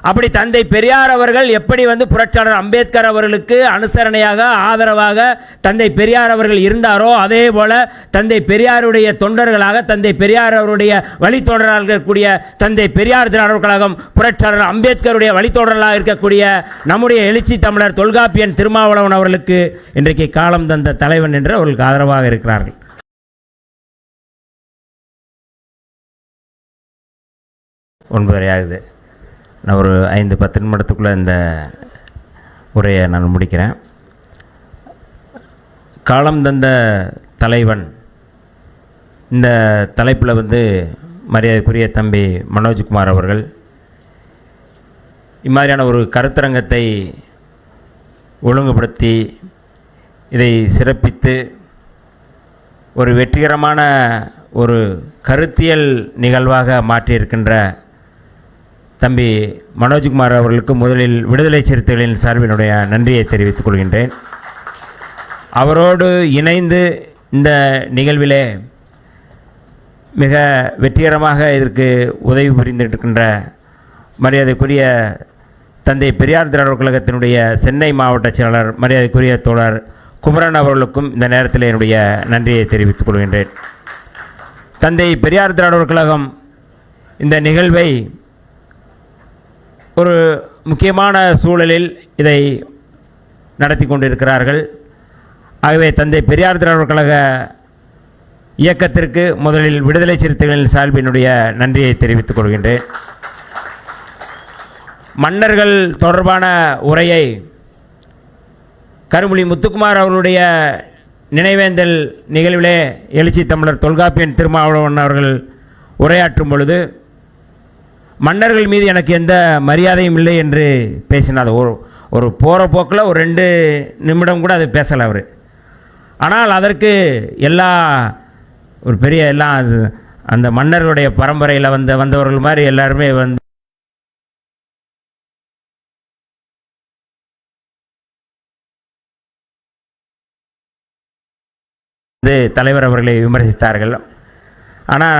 அப்படி தந்தை பெரியார் அவர்கள் எப்படி புரட்சியாளர் அம்பேத்கர் அவர்களுக்கு அனுசரணையாக ஆதரவாக தந்தை பெரியார் அவர்கள் இருந்தாரோ, அதே போல தந்தை பெரியாருடைய தொண்டர்களாக தந்தை பெரியார் அவருடைய வழித்தொடராக இருக்கக்கூடிய தந்தை பெரியார் திராவிடர் கழகம் புரட்சியாளர் அம்பேத்கருடைய வழித்தொடரலாக இருக்கக்கூடிய நம்முடைய எழுச்சி தமிழர் தொல்காப்பியன் திருமாவளவன் அவர்களுக்கு இன்றைக்கு காலம் தந்த தலைவன் என்று அவர்களுக்கு ஆதரவாக இருக்கிறார்கள். ஒன்பதரை ஆகுது. நான் ஒரு 5-10 நிமிடத்துக்குள்ளே இந்த உரையை நான் முடிக்கிறேன். காலம் தந்த தலைவன் இந்த தலைப்பில் மரியாதைக்குரிய தம்பி மனோஜ்குமார் அவர்கள் இம்மாதிரியான ஒரு கருத்தரங்கத்தை ஒழுங்குபடுத்தி இதை சிறப்பித்து ஒரு வெற்றிகரமான ஒரு கருத்தியல் நிகழ்வாக மாற்றியிருக்கின்ற தம்பி மனோஜ்குமார் அவர்களுக்கு முதலில் விடுதலை சிறுத்தைகளின் சார்பினுடைய நன்றியை தெரிவித்துக் கொள்கின்றேன். அவரோடு இணைந்து இந்த நிகழ்விலே மிக வெற்றிகரமாக இதற்கு உதவி புரிந்திருக்கின்ற மரியாதைக்குரிய தந்தை பெரியார் திராவிடர் கழகத்தினுடைய சென்னை மாவட்ட செயலாளர் மரியாதைக்குரிய தோழர் குமரன் அவர்களுக்கும் இந்த நேரத்தில் என்னுடைய நன்றியை தெரிவித்துக் கொள்கின்றேன். தந்தை பெரியார் திராவிடர் கழகம் இந்த நிகழ்வை ஒரு முக்கியமான சூழலில் இதை நடத்தி கொண்டிருக்கிறார்கள். ஆகவே தந்தை பெரியார் திராவிடர் கழக இயக்கத்திற்கு முதலில் விடுதலை சிறுத்தைகளின் சார்பினுடைய நன்றியை தெரிவித்துக் கொள்கின்றேன். மன்னர்கள் தொடர்பான உரையை கருமொழி முத்துக்குமார் அவர்களுடைய நினைவேந்தல் நிகழ்விலே எழுச்சி தமிழர் தொல்காப்பியன் திருமாவளவன் அவர்கள் உரையாற்றும் பொழுது மன்னர்கள் மீது எனக்கு எந்த மரியாதையும் இல்லை என்று பேசினார். ஒரு போகிற போக்கில் ஒரு 2 நிமிடம் கூட அது பேசலை அவர். ஆனால் அதற்கு ஒரு பெரிய அந்த மன்னர்களுடைய பரம்பரையில் வந்தவர்கள் மாதிரி எல்லாருமே தலைவர் அவர்களை விமர்சித்தார்கள். ஆனால்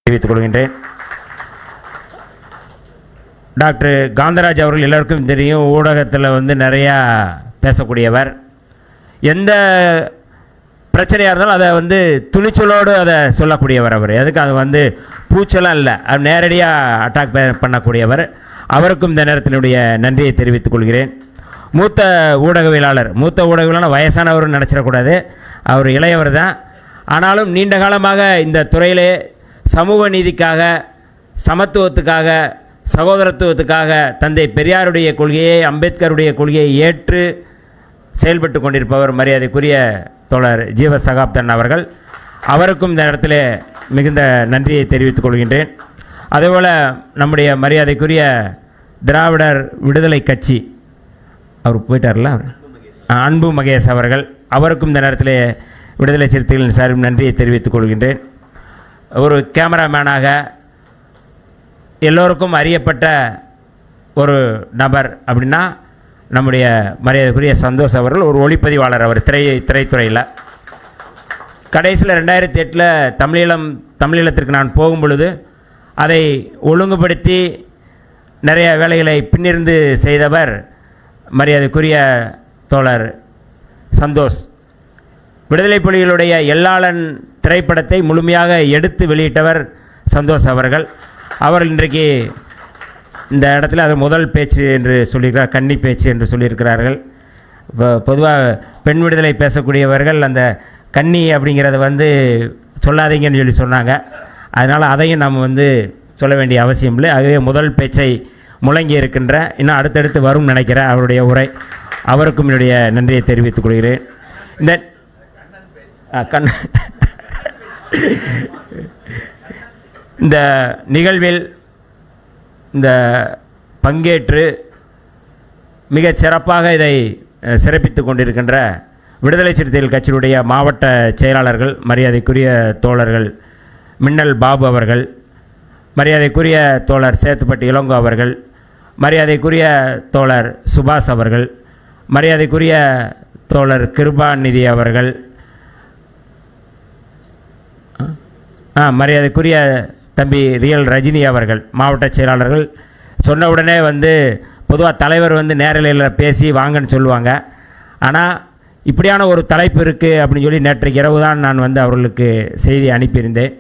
தெரிவித்துக் கொள்கின்றேன். டாக்டர் காந்தராஜ் அவர்கள் எல்லாருக்கும் தெரியும், ஊடகத்தில் நிறையா பேசக்கூடியவர். எந்த பிரச்சனையாக இருந்தாலும் அதை துணிச்சலோடு அதை சொல்லக்கூடியவர். அவர் எதுக்கு அது பூச்செல்லாம் இல்லை, அது நேரடியாக அட்டாக் பண்ணக்கூடியவர். அவருக்கும் இந்த நேரத்தினுடைய நன்றியை தெரிவித்துக் கொள்கிறேன். மூத்த ஊடகவியலாளர் வயசானவர்னு நினச்சிடக்கூடாது, அவர் இளையவர் தான். ஆனாலும் நீண்ட காலமாக இந்த துறையிலே சமூக நீதிக்காக, சமத்துவத்துக்காக, சகோதரத்துவத்துக்காக தந்தை பெரியாருடைய கொள்கையை, அம்பேத்கருடைய கொள்கையை ஏற்று செயல்பட்டு கொண்டிருப்பவர் மரியாதைக்குரிய தோழர் ஜீவ சகாப்தன் அவர்கள். அவருக்கும் இந்த இடத்துல மிகுந்த நன்றியை தெரிவித்துக் கொள்கின்றேன். அதேபோல் நம்முடைய மரியாதைக்குரிய திராவிடர் விடுதலை கட்சி அவர் போயிட்டார்ல, அன்பு மகேஷ் அவர்கள், அவருக்கும் இந்த நேரத்தில் விடுதலை சிறுத்தைகளின் சார்பில் நன்றியை தெரிவித்துக் கொள்கின்றேன். ஒரு கேமராமேனாக எல்லோருக்கும் அறியப்பட்ட ஒரு நபர் அப்படின்னா நம்முடைய மரியாதைக்குரிய சந்தோஷ் அவர்கள். ஒரு ஒளிப்பதிவாளர் அவர் திரைத்துறையில். கடைசியில் 2008 தமிழீழத்திற்கு நான் போகும் பொழுது அதை ஒழுங்குபடுத்தி நிறைய வேலைகளை பின்னிருந்து செய்தவர் மரியாதைக்குரிய தோழர் சந்தோஷ். விடுதலை புலிகளுடைய எல்லாளன் திரைப்படத்தை முழுமையாக எடுத்து வெளியிட்டவர் சந்தோஷ் அவர்கள். அவர் இன்றைக்கு இந்த இடத்துல அது முதல் பேச்சு என்று சொல்லியிருக்கிறார், கன்னி பேச்சு என்று சொல்லியிருக்கிறார்கள். இப்போ பொதுவாக பெண் விடுதலை பேசக்கூடியவர்கள் அந்த கன்னி அப்படிங்கிறத சொல்லாதீங்கன்னு சொன்னாங்க. அதனால் அதையும் நம்ம சொல்ல வேண்டிய அவசியம் இல்லை. ஆகவே முதல் பேச்சை முழங்கி இருக்கின்ற, இன்னும் அடுத்தடுத்து வரும் நினைக்கிறேன் அவருடைய உரை. அவருக்கும் என்னுடைய நன்றியை தெரிவித்துக் கொள்கிறேன். இந்த இந்த நிகழ்வில் பங்கேற்று மிகச் சிறப்பாக இதை சிறப்பித்து கொண்டிருக்கின்ற விடுதலை சிறுத்தைகள் கட்சியினுடைய மாவட்ட செயலாளர்கள், மரியாதைக்குரிய தோழர்கள் மின்னல் பாபு அவர்கள், மரியாதைக்குரிய தோழர் சேத்துப்பட்டி இளங்கோ அவர்கள், மரியாதைக்குரிய தோழர் சுபாஷ் அவர்கள், மரியாதைக்குரிய தோழர் கிருபாநிதி அவர்கள், மரியாதைக்குரிய தம்பி ரியல் ரஜினி அவர்கள், மாவட்ட செயலாளர்கள் சொன்ன உடனே வந்து பொதுவாக தலைவர் வந்து நேரலையில் பேசி வாங்கன்னு சொல்லுவாங்க. ஆனால் இப்படியான ஒரு தலைப்பு இருக்குது அப்படின்னு சொல்லி நேற்றைக்கு இரவு தான் நான் வந்து அவர்களுக்கு செய்தி அனுப்பியிருந்தேன்.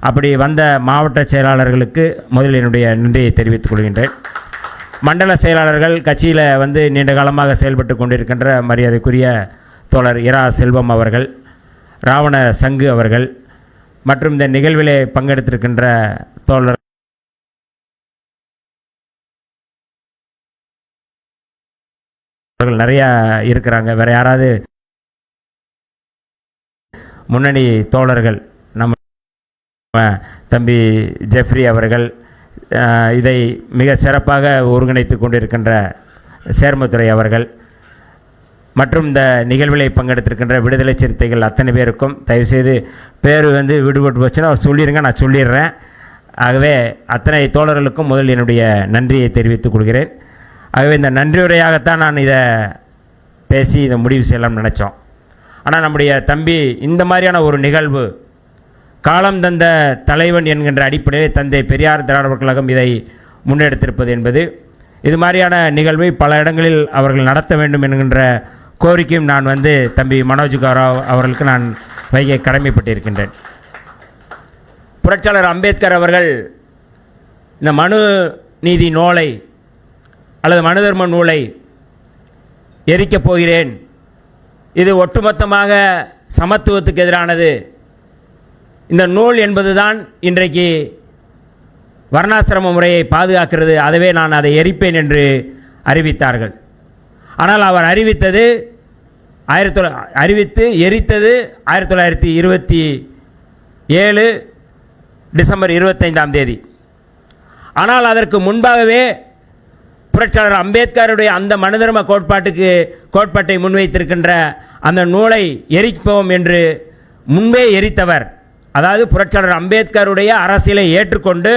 அப்படி வந்த மாவட்ட செயலாளர்களுக்கு முதலில் என்னுடைய நன்றியை தெரிவித்துக் கொள்கின்றேன். மண்டல செயலாளர்கள், கட்சியில் வந்து நீண்ட காலமாக செயல்பட்டு கொண்டிருக்கின்ற மரியாதைக்குரிய தோழர் இரா செல்வம் அவர்கள், ராவண சங்கு அவர்கள் மற்றும் இந்த நிகழ்விலே பங்கெடுத்திருக்கின்ற தோழர் நிறையா இருக்கிறாங்க. வேறு யாராவது முன்னணி தோழர்கள், நம்ம தம்பி ஜெஃப்ரி அவர்கள், இதை மிக சிறப்பாக ஒருங்கிணைத்து கொண்டிருக்கின்ற சேர்மத்துறை அவர்கள் மற்றும் இந்த நிகழ்விலை பங்கெடுத்திருக்கின்ற விடுதலை சிறுத்தைகள் அத்தனை பேருக்கும் தயவுசெய்து பேர் வந்து விடுபட்டு போச்சுன்னா சொல்லிடுங்க, நான் சொல்லிடுறேன். ஆகவே அத்தனை தோழர்களுக்கும் முதல் என்னுடைய நன்றியை தெரிவித்துக் கொள்கிறேன். ஆகவே இந்த நன்றியுரையாகத்தான் நான் இதை பேசி இதை முடிவு செய்யலாம்னு நினச்சோம். ஆனால் நம்முடைய தம்பி இந்த மாதிரியான ஒரு நிகழ்வு காலம் தந்த தலைவன் என்கின்ற அடிப்படையில் தந்தை பெரியார் திராவிடர் கழகம் இதை முன்னெடுத்திருப்பது என்பது, இது மாதிரியான நிகழ்வை பல இடங்களில் அவர்கள் நடத்த வேண்டும் என்கின்ற கோரிக்கையும் நான் வந்து தம்பி மனோஜ்காராவ் அவர்களுக்கு நான் வைக்க கடமைப்பட்டிருக்கின்றேன். புரட்சியாளர் அம்பேத்கர் அவர்கள் இந்த மனு நீதி நூலை அல்லது மனு தர்ம நூலை எரிக்கப் போகிறேன், இது ஒட்டுமொத்தமாக சமத்துவத்துக்கு எதிரானது, இந்த நூல் என்பதுதான் இன்றைக்கு வர்ணாசிரம முறையை பாதுகாக்கிறது, அதுவே நான் அதை எரிப்பேன் என்று அறிவித்தார்கள். ஆனால் அவர் எரித்தது 1927 டிசம்பர் 25ஆம் தேதி. ஆனால் அதற்கு முன்பாகவே புரட்சியாளர் அம்பேத்கருடைய அந்த மனுதர்ம கோட்பாட்டை முன்வைத்திருக்கின்ற அந்த நூலை எரிப்போம் என்று முன்பே எரித்தவர், அதாவது புரட்சியாளர் அம்பேத்கருடைய அரசியலை ஏற்றுக்கொண்டு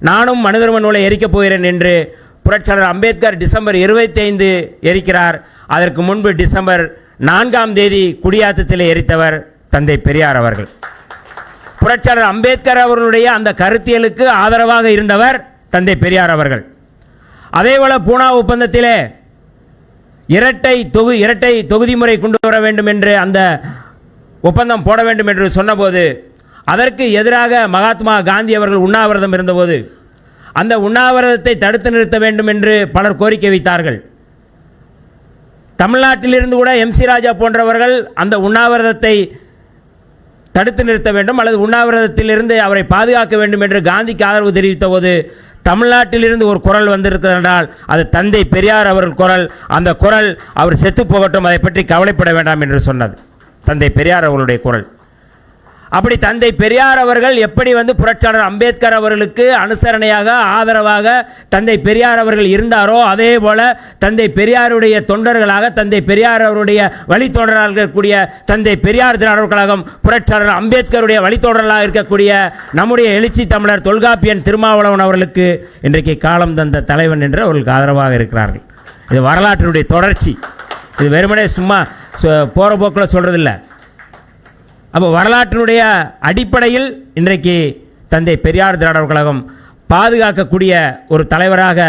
நானும் மனுதர்ம நூலை எரிக்கப் போகிறேன் என்று புரட்சியாளர் அம்பேத்கர் டிசம்பர் 25 எரிக்கிறார். அதற்கு முன்பு டிசம்பர் 4ஆம் தேதி குடியாத்தத்தில் எரித்தவர் தந்தை பெரியார் அவர்கள். புரட்சியாளர் அம்பேத்கர் அவர்களுடைய அந்த கருத்தியலுக்கு ஆதரவாக இருந்தவர் தந்தை பெரியார் அவர்கள். அதேபோல பூனா ஒப்பந்தத்திலே இரட்டை தொகுதி முறை கொண்டு வர வேண்டும் என்று அந்த ஒப்பந்தம் போட வேண்டும் என்று சொன்னபோது அதற்கு எதிராக மகாத்மா காந்தி அவர்கள் உண்ணாவிரதம் இருந்தபோது அந்த உண்ணாவிரதத்தை தடுத்து நிறுத்த வேண்டும் என்று பலர் கோரிக்கை வைத்தார்கள். தமிழ்நாட்டிலிருந்து கூட MC ராஜா போன்றவர்கள் அந்த உண்ணாவிரதத்தை தடுத்து நிறுத்த வேண்டும் அல்லது உண்ணாவிரதத்திலிருந்து அவரை பாதுகாக்க வேண்டும் என்று காந்திக்கு ஆதரவு தெரிவித்த போது தமிழ்நாட்டிலிருந்து ஒரு குரல் வந்திருக்கிறது என்றால் அது தந்தை பெரியார் அவர்கள் குரல். அந்த குரல் அவர் செத்து போகட்டும், அதை பற்றி கவலைப்பட வேண்டாம் என்று சொன்னது தந்தை பெரியார் அவர்களுடைய குரல். அப்படி தந்தை பெரியார் அவர்கள் எப்படி வந்து புரட்சியாளர் அம்பேத்கர் அவர்களுக்கு அனுசரணையாக ஆதரவாக தந்தை பெரியார் அவர்கள் இருந்தாரோ அதே போல தந்தை பெரியாருடைய தொண்டர்களாக தந்தை பெரியார் அவருடைய வழித்தொண்டராக இருக்கக்கூடிய தந்தை பெரியார் திராவிடர் கழகம் புரட்சியாளர் அம்பேத்கருடைய வழித்தொண்டர்களாக இருக்கக்கூடிய நம்முடைய எழுச்சி தமிழர் தொல்காப்பியன் திருமாவளவன் அவர்களுக்கு இன்றைக்கு காலம் தந்த தலைவன் என்று அவர்களுக்கு ஆதரவாக இருக்கிறார்கள். இது வரலாற்றினுடைய தொடர்ச்சி. இது வெறுமனே சும்மா போகிற போக்கில் சொல்கிறதில்லை. அப்போ வரலாற்றினுடைய அடிப்படையில் இன்றைக்கு தந்தை பெரியார் திராவிடர் கழகம் பாதுகாக்கக்கூடிய ஒரு தலைவராக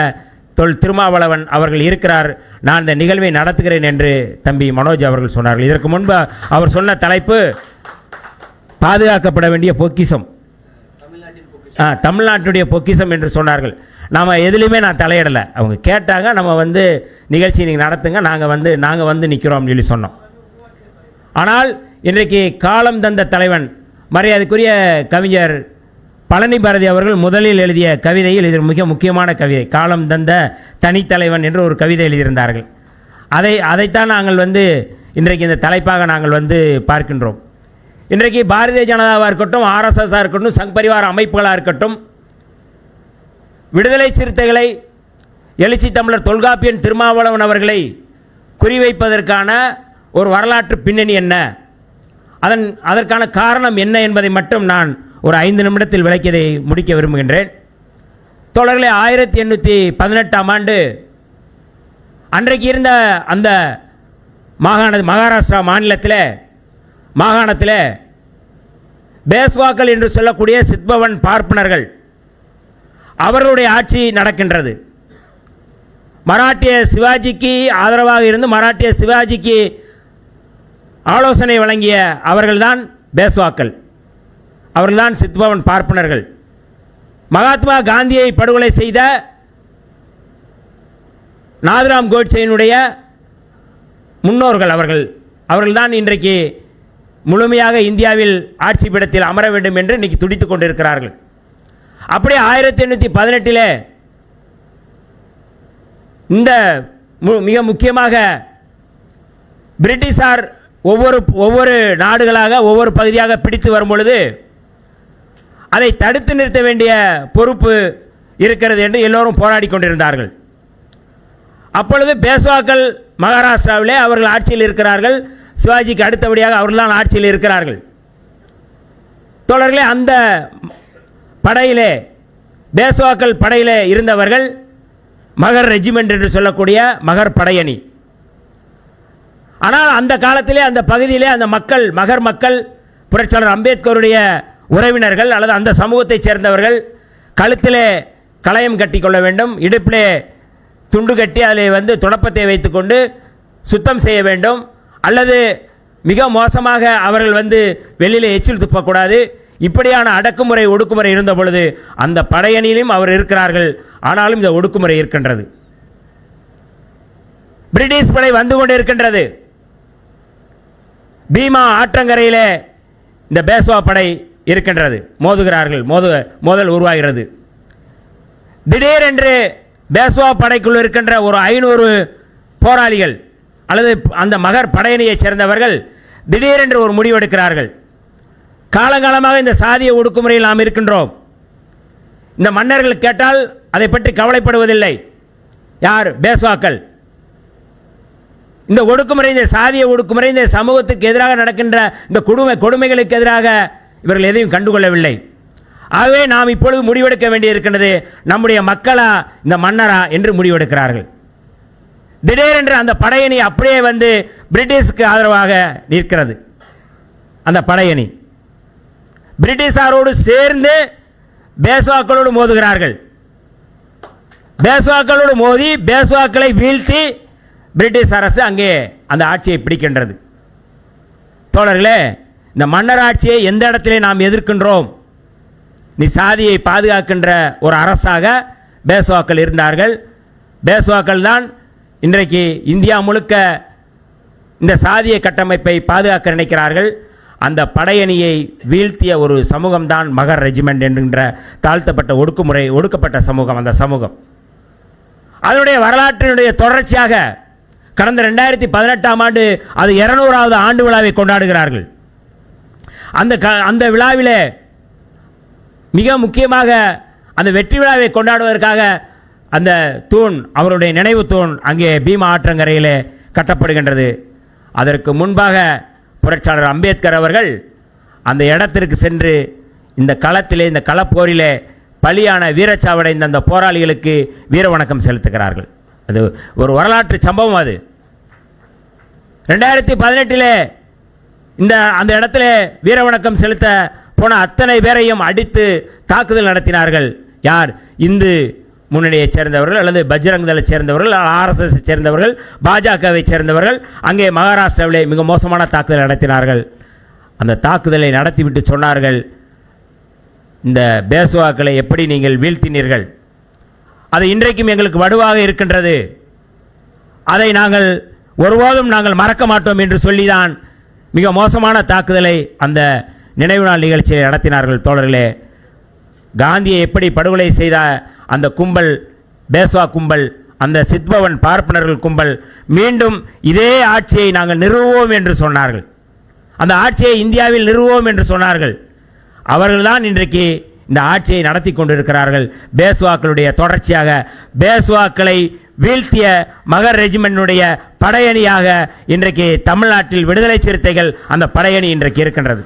திருமாவளவன் அவர்கள் இருக்கிறார். நான் இந்த நிகழ்வை நடத்துகிறேன் என்று தம்பி மனோஜ் அவர்கள் சொன்னார்கள். இதற்கு முன்பு அவர் சொன்ன தலைப்பு பாதுகாக்கப்பட வேண்டிய பொக்கிஷம், தமிழ்நாட்டுடைய பொக்கிஷம் என்று சொன்னார்கள். நாம் எதுலேயுமே நான் தலையிடலை. அவங்க கேட்டாங்க, நம்ம வந்து நிகழ்ச்சி நீங்கள் நடத்துங்க, நாங்கள் வந்து நிற்கிறோம்னு சொல்லி சொன்னோம். ஆனால் இன்றைக்கு காலம் தந்த தலைவன் மரியாதைக்குரிய கவிஞர் பழனி பாரதி அவர்கள் முதலில் எழுதிய கவிதையில் இது மிக முக்கியமான கவிதை. காலம் தந்த தனித்தலைவன் என்று ஒரு கவிதை எழுதியிருந்தார்கள். அதைத்தான் நாங்கள் வந்து இன்றைக்கு இந்த தலைப்பாக நாங்கள் வந்து பார்க்கின்றோம். இன்றைக்கு பாரதிய ஜனதாவாக இருக்கட்டும், RSS இருக்கட்டும், சங் பரிவார அமைப்புகளாக இருக்கட்டும், விடுதலை சிறுத்தைகளை, எழுச்சி தமிழர் தொல்காப்பியன் திருமாவளவன் அவர்களை குறிவைப்பதற்கான ஒரு வரலாற்று பின்னணி என்ன, அதற்கான காரணம் என்ன என்பதை மட்டும் நான் ஒரு 5 நிமிடத்தில் விளக்கியதை முடிக்க விரும்புகின்றேன். தோழர்களே, 1818ஆம் ஆண்டு அன்றைக்கு இருந்த அந்த மகாராஷ்டிரா மாகாணத்தில் பேஸ்வாக்கள் என்று சொல்லக்கூடிய சித்பவன் பார்ப்பனர்கள் அவர்களுடைய ஆட்சி நடக்கின்றது. மராட்டிய சிவாஜிக்கு ஆதரவாக இருந்து மராட்டிய சிவாஜிக்கு ஆலோசனை வழங்கிய அவர்கள்தான் பேஷ்வாக்கள், அவர்கள்தான் சித்பவன் பார்ப்பனர்கள். மகாத்மா காந்தியை படுகொலை செய்த நாதுராம் கோட்சேயினுடைய முன்னோர்கள் அவர்கள்தான் இன்றைக்கு முழுமையாக இந்தியாவில் ஆட்சி பீடத்தில் அமர வேண்டும் என்று இன்றைக்கு துடித்துக் கொண்டிருக்கிறார்கள். அப்படியே 1818 இந்த மிக முக்கியமாக பிரிட்டிஷார் ஒவ்வொரு நாடுகளாக ஒவ்வொரு பகுதியாக பிடித்து வரும் பொழுது அதை தடுத்து நிறுத்த வேண்டிய பொறுப்பு இருக்கிறது என்று எல்லோரும் போராடி கொண்டிருந்தார்கள். அப்பொழுது பேஷ்வாக்கள் மகாராஷ்டிராவிலே அவர்கள் ஆட்சியில் இருக்கிறார்கள். சிவாஜிக்கு அடுத்தபடியாக அவர்கள்தான் ஆட்சியில் இருக்கிறார்கள். தோழர்களே, அந்த படையிலே பேஷ்வாக்கள் படையிலே இருந்தவர்கள் மகர் ரெஜிமெண்ட் என்று சொல்லக்கூடிய மகர் படையணி. ஆனால் அந்த காலத்திலே அந்த பகுதியிலே அந்த மக்கள் மகர் மக்கள் புரட்சியாளர் அம்பேத்கருடைய உறவினர்கள் அல்லது அந்த சமூகத்தைச் சேர்ந்தவர்கள் கழுத்திலே களையம் கட்டி கொள்ள வேண்டும், இடுப்பிலே துண்டு கட்டி அதில் துடப்பத்தை வைத்துக்கொண்டு சுத்தம் செய்ய வேண்டும், அல்லது மிக மோசமாக அவர்கள் வெளியில் எச்சில் துப்பக்கூடாது. இப்படியான அடக்குமுறை ஒடுக்குமுறை இருந்த பொழுது அந்த படையணியிலும் அவர் இருக்கிறார்கள். ஆனாலும் இந்த ஒடுக்குமுறை இருக்கின்றது. பிரிட்டிஷ் படை வந்து கொண்டு இருக்கின்றது. பீமா ஆற்றங்கரையிலே இந்த பேஷ்வா படை இருக்கின்றது. மோதுகிறார்கள், மோதல் உருவாகிறது. திடீரென்று பேஷ்வா படைக்குள் இருக்கின்ற ஒரு 500 போராளிகள் அல்லது அந்த மகர் படையணியைச் சேர்ந்தவர்கள் திடீரென்று ஒரு முடிவெடுக்கிறார்கள். காலங்காலமாக இந்த சாதிய ஒடுக்குமுறையில் நாம் இருக்கின்றோம். இந்த மன்னர்கள் கேட்டால் அதை பற்றி கவலைப்படுவதில்லை. யார்? பேஷ்வாக்கள். இந்த ஒடுக்குமுறை, இந்த சாதிய ஒடுக்குமுறை, இந்த சமூகத்துக்கு எதிராக நடக்கின்ற இந்த கொடுமைகளுக்கு எதிராக இவர்கள் எதையும் கண்டுகொள்ளவில்லை. ஆகவே நாம் இப்பொழுது முடிவெடுக்க வேண்டியிருக்கின்றது, நம்முடைய மக்களா இந்த மன்னரா என்று முடிவெடுக்கிறார்கள். திடீரென்று அந்த படையணி அப்படியே பிரிட்டிஷுக்கு ஆதரவாக நிற்கிறது. அந்த படையணி பிரிட்டிஷாரோடு சேர்ந்து பேஷ்வாக்களோடு மோதுகிறார்கள். பேஷ்வாக்களோடு மோதி பேஷ்வாக்களை வீழ்த்தி பிரிட்டிஷ் அரசு அங்கே அந்த ஆட்சியை பிடிக்கின்றது. தோழர்களே, இந்த மன்னர் ஆட்சியை எந்த இடத்திலே நாம் எதிர்க்கின்றோம்? நீ சாதியை பாதுகாக்கின்ற ஒரு அரசாக பேஷ்வாக்கள் இருந்தார்கள். பேஷ்வாக்கள் தான் இன்றைக்கு இந்தியா முழுக்க இந்த சாதிய கட்டமைப்பை பாதுகாக்க நினைக்கிறார்கள். அந்த படையணியை வீழ்த்திய ஒரு சமூகம்தான் மகர் ரெஜிமெண்ட் என்கின்ற தாழ்த்தப்பட்ட ஒடுக்கப்பட்ட சமூகம். அந்த சமூகம் அதனுடைய வரலாற்றினுடைய தொடர்ச்சியாக கடந்த 2018ஆம் ஆண்டு அது 200வது ஆண்டு விழாவை கொண்டாடுகிறார்கள். அந்த விழாவிலே மிக முக்கியமாக அந்த வெற்றி விழாவை கொண்டாடுவதற்காக அந்த தூண், அவருடைய நினைவு தூண் அங்கே பீமா ஆற்றங்கரையிலே கட்டப்படுகின்றது. அதற்கு முன்பாக புரட்சியாளர் அம்பேத்கர் அவர்கள் அந்த இடத்திற்கு சென்று இந்த களத்திலே, இந்த களப்போரிலே பலியான வீரச்சாவடைந்த அந்த போராளிகளுக்கு வீர வணக்கம் செலுத்துகிறார்கள். அது ஒரு வரலாற்று சம்பவம். அது 2018 அந்த இடத்துல வீர வணக்கம் செலுத்த போன அத்தனை பேரையும் அடித்து தாக்குதல் நடத்தினார்கள். யார்? இந்து முன்னணியைச் சேர்ந்தவர்கள் அல்லது பஜ்ரங் தளை சேர்ந்தவர்கள், ஆர்எஸ்எஸ் சேர்ந்தவர்கள், பாஜகவை சேர்ந்தவர்கள் அங்கே மகாராஷ்டிராவிலே மிக மோசமான தாக்குதல் நடத்தினார்கள். அந்த தாக்குதலை நடத்திவிட்டு சொன்னார்கள், இந்த பேஷ்வாக்களை எப்படி நீங்கள் வீழ்த்தினீர்கள்? அது இன்றைக்கும் எங்களுக்கு வடுவாக இருக்கின்றது. அதை ஒருபோதும் நாங்கள் மறக்க மாட்டோம் என்று சொல்லிதான் மிக மோசமான தாக்குதலை அந்த நினைவு நாள் நிகழ்ச்சியை நடத்தினார்கள். தோழர்களே, காந்தியை எப்படி படுகொலை செய்த அந்த கும்பல், பேஷ்வா கும்பல், அந்த சித்பவன் பார்ப்பனர்கள் கும்பல் மீண்டும் இதே ஆட்சியை நாங்கள் நிறுவுவோம் என்று சொன்னார்கள். அந்த ஆட்சியை இந்தியாவில் நிறுவுவோம் என்று சொன்னார்கள். அவர்கள்தான் இன்றைக்கு இந்த ஆட்சியை நடத்தி கொண்டிருக்கிறார்கள். பேஷ்வாக்களுடைய தொடர்ச்சியாக பேஷ்வாக்களை வீழ்த்திய மகர் ரெஜிமென்டுடைய படையணியாக இன்றைக்கு தமிழ்நாட்டில் விடுதலை சிறுத்தைகள் அந்த படையணி இன்றைக்கு இருக்கின்றது.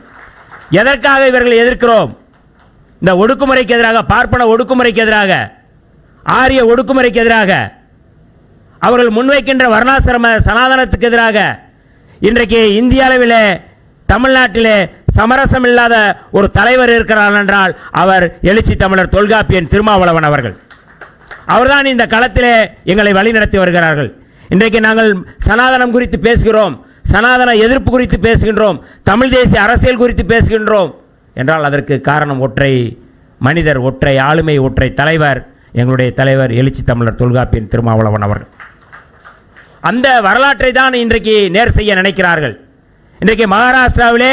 எதற்காக இவர்கள் எதிர்க்கிறோம்? இந்த ஒடுக்குமுறைக்கு எதிராக, பார்ப்பன ஒடுக்குமுறைக்கு எதிராக, ஆரிய ஒடுக்குமுறைக்கு எதிராக, அவர்கள் முன்வைக்கின்ற வர்ணாசிரம சனாதனத்துக்கு எதிராக இன்றைக்கு இந்திய அளவிலே தமிழ்நாட்டிலே சமரசம் இல்லாத ஒரு தலைவர் இருக்கிறார் என்றால் அவர் எழுச்சி தமிழர் தொல்காப்பியன் திருமாவளவன் அவர்கள். அவர்தான் இந்த களத்திலே எங்களை வழிநடத்தி வருகிறார்கள். இன்றைக்கு நாங்கள் சனாதனம் குறித்து பேசுகிறோம், சனாதன எதிர்ப்பு குறித்து பேசுகின்றோம், தமிழ் தேசிய அரசியல் குறித்து பேசுகின்றோம் என்றால் அதற்கு காரணம் ஒற்றை மனிதர், ஒற்றை ஆளுமை, ஒற்றை தலைவர், எங்களுடைய தலைவர் எழுச்சி தமிழர் தொல்காப்பியன் திருமாவளவன் அவர்கள். அந்த வரலாற்றை தான் இன்றைக்கு நேர் செய்ய நினைக்கிறார்கள். இன்றைக்கு மகாராஷ்டிராவிலே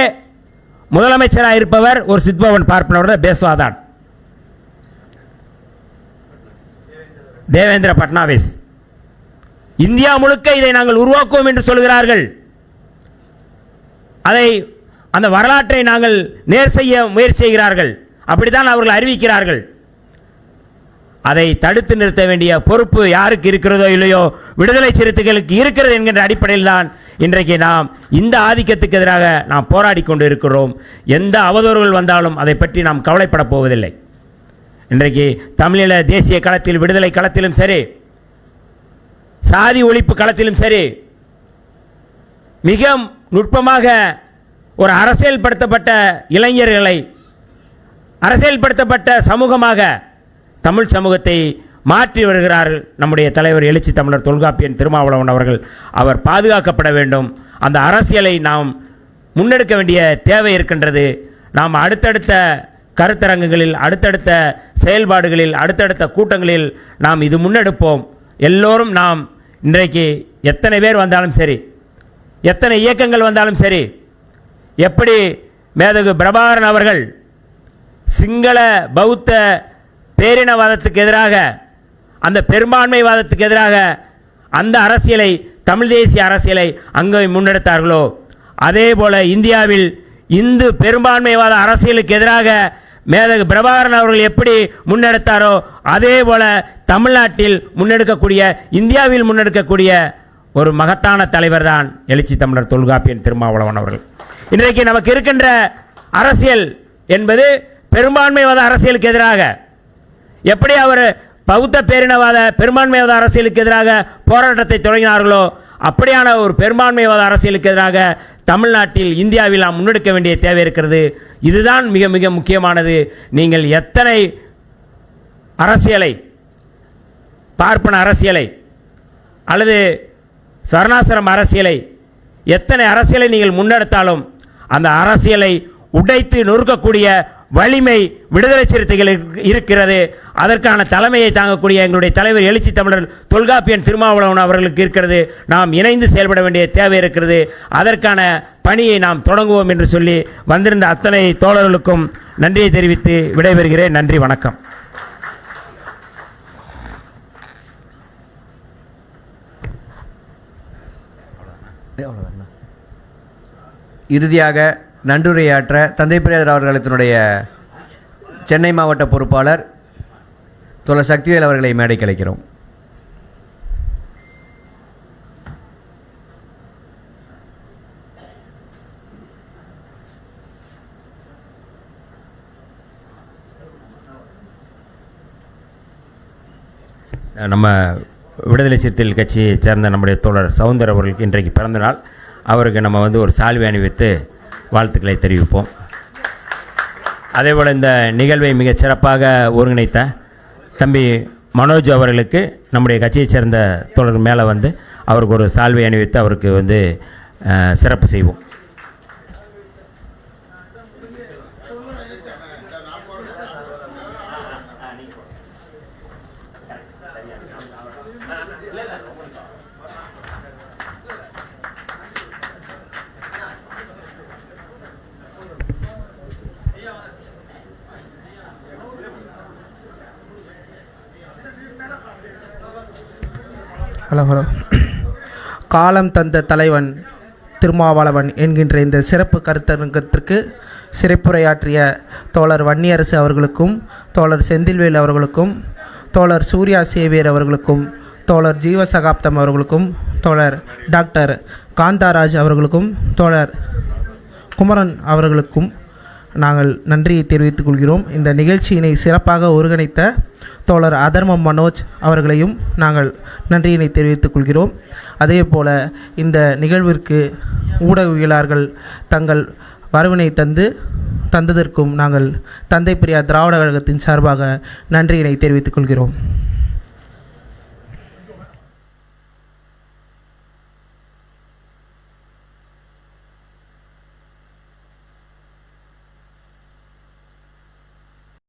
முதலமைச்சராக இருப்பவர் ஒரு சித்பவன் பார்ப்பனரோட பேசுவாதான், தேவேந்திர பட்னாவிஸ். இந்தியா முழுக்க இதை நாங்கள் உருவாக்குவோம் என்று சொல்கிறார்கள். அதை அந்த வரலாற்றை நாங்கள் நேர் செய்ய முயற்சி செய்கிறார்கள். அப்படித்தான் அவர்கள் அறிவிக்கிறார்கள். அதை தடுத்து நிறுத்த வேண்டிய பொறுப்பு யாருக்கு இருக்கிறதோ இல்லையோ விடுதலை சிறுத்தைகளுக்கு இருக்கிறது என்கின்ற அடிப்படையில் தான் இன்றைக்கு நாம் இந்த ஆதிக்கத்துக்கு எதிராக நாம் போராடி கொண்டு இருக்கிறோம். எந்த அவதூறுகள் வந்தாலும் அதை பற்றி நாம் கவலைப்பட போவதில்லை. இன்றைக்கு தமிழீழ தேசிய களத்தில், விடுதலை களத்திலும் சரி, சாதி ஒழிப்பு களத்திலும் சரி, மிக நுட்பமாக ஒரு அரசியல்படுத்தப்பட்ட இளைஞர்களை, அரசியல்படுத்தப்பட்ட சமூகமாக தமிழ் சமூகத்தை மாற்றி வருகிறார்கள் நம்முடைய தலைவர் எழுச்சி தமிழர் தொல்காப்பியன் திருமாவளவன் அவர்கள். அவர் பாதுகாக்கப்பட வேண்டும். அந்த அரசியலை நாம் முன்னெடுக்க வேண்டிய தேவை இருக்கின்றது. நாம் அடுத்தடுத்த கருத்தரங்குகளில், அடுத்தடுத்த செயல்பாடுகளில், அடுத்தடுத்த கூட்டங்களில் நாம் இது முன்னெடுப்போம். எல்லோரும் நாம் இன்றைக்கு எத்தனை பேர் வந்தாலும் சரி, எத்தனை இயக்கங்கள் வந்தாலும் சரி, எப்படி மேதகு பிரபாகரன் அவர்கள் சிங்கள பௌத்த பேரினவாதத்துக்கு எதிராக, அந்த பெரும்பான்மைவாதத்துக்கு எதிராக அந்த அரசியலை, தமிழ் தேசிய அரசியலை அங்கே முன்னெடுத்தார்களோ, அதே போல இந்தியாவில் இந்து பெரும்பான்மைவாத அரசியலுக்கு எதிராக மேதகு பிரபாகரன் அவர்கள் எப்படி முன்னெடுத்தாரோ அதே போல தமிழ்நாட்டில் முன்னெடுக்கக்கூடிய, இந்தியாவில் முன்னெடுக்கக்கூடிய ஒரு மகத்தான தலைவர் தான் எழுச்சி தமிழர் தொல்காப்பியன் திருமாவளவன் அவர்கள். இன்றைக்கு நமக்கு இருக்கின்ற அரசியல் என்பது பெரும்பான்மைவாத அரசியலுக்கு எதிராக, எப்படி அவர் பௌத்த பேரினவாத பெரும்பான்மைவாத அரசியலுக்கு எதிராக போராட்டத்தை தொடங்கினார்களோ அப்படியான ஒரு பெரும்பான்மைவாத அரசியலுக்கு எதிராக தமிழ்நாட்டில், இந்தியாவில் நாம் முன்னெடுக்க வேண்டிய தேவை இருக்கிறது. இதுதான் மிக மிக முக்கியமானது. நீங்கள் எத்தனை அரசியலை, பார்ப்பன அரசியலை அல்லது ஸ்வர்ணாசிரம அரசியலை, எத்தனை அரசியலை நீங்கள் முன்னெடுத்தாலும் அந்த அரசியலை உடைத்து நொறுக்கக்கூடிய வலிமை விடுதலை சிறுத்தைகள் இருக்கிறது. அதற்கான தலைமையை தாங்கக்கூடிய எங்களுடைய தலைவர் எழுச்சி தமிழர் தொல்காப்பியன் திருமாவளவன் அவர்களுக்கு இருக்கிறது. நாம் இணைந்து செயல்பட வேண்டிய தேவை இருக்கிறது. அதற்கான பணியை நாம் தொடங்குவோம் என்று சொல்லி வந்திருந்த அத்தனை தோழர்களுக்கும் நன்றியை தெரிவித்து விடைபெறுகிறேன். நன்றி, வணக்கம். இறுதியாக நன்றியுரையாற்ற தந்தை பெரியார் அவர்களுடைய சென்னை மாவட்ட பொறுப்பாளர் தோழர் சக்திவேல் அவர்களை மேடைக்கு அழைக்கிறோம். நம்ம விடுதலை சிறுத்தைகள் கட்சியை சேர்ந்த நம்முடைய தோழர் சவுந்தர் அவர்களுக்கு இன்றைக்கு பிறந்த நாள். அவருக்கு நம்ம ஒரு சால்வை அணிவித்து வாழ்த்துக்களை தெரிவிப்போம். அதேபோல் இந்த நிகழ்வை மிகச் சிறப்பாக ஒருங்கிணைத்த தம்பி மனோஜ் அவர்களுக்கு நம்முடைய கட்சியைச் சேர்ந்த தோழர் மேலே அவருக்கு ஒரு சால்வை அணிவித்து அவருக்கு சிறப்பு செய்வோம். ஹலோ. காலம் தந்த தலைவன் திருமாவளவன் என்கின்ற இந்த சிறப்பு கருத்தரங்கத்திற்கு சிறப்புரையாற்றிய தோழர் வன்னியரசு அவர்களுக்கும், தோழர் செந்தில்வேல் அவர்களுக்கும், தோழர் சூர்யா சேவியர் அவர்களுக்கும், தோழர் ஜீவசகாப்தம் அவர்களுக்கும், தோழர் டாக்டர் காந்தாராஜ் அவர்களுக்கும், தோழர் குமரன் அவர்களுக்கும் நாங்கள் நன்றியை தெரிவித்துக் கொள்கிறோம். இந்த நிகழ்ச்சியினை சிறப்பாக ஒருங்கிணைத்த தோழர் அதர்மம் மனோஜ் அவர்களையும் நாங்கள் நன்றியினை தெரிவித்துக் கொள்கிறோம். அதே போல் இந்த நிகழ்விற்கு ஊடகவியலாளர்கள் தங்கள் வரவினை தந்ததற்கும் நாங்கள் தந்தை பெரியார் திராவிட கழகத்தின் சார்பாக நன்றியினை தெரிவித்துக் கொள்கிறோம்.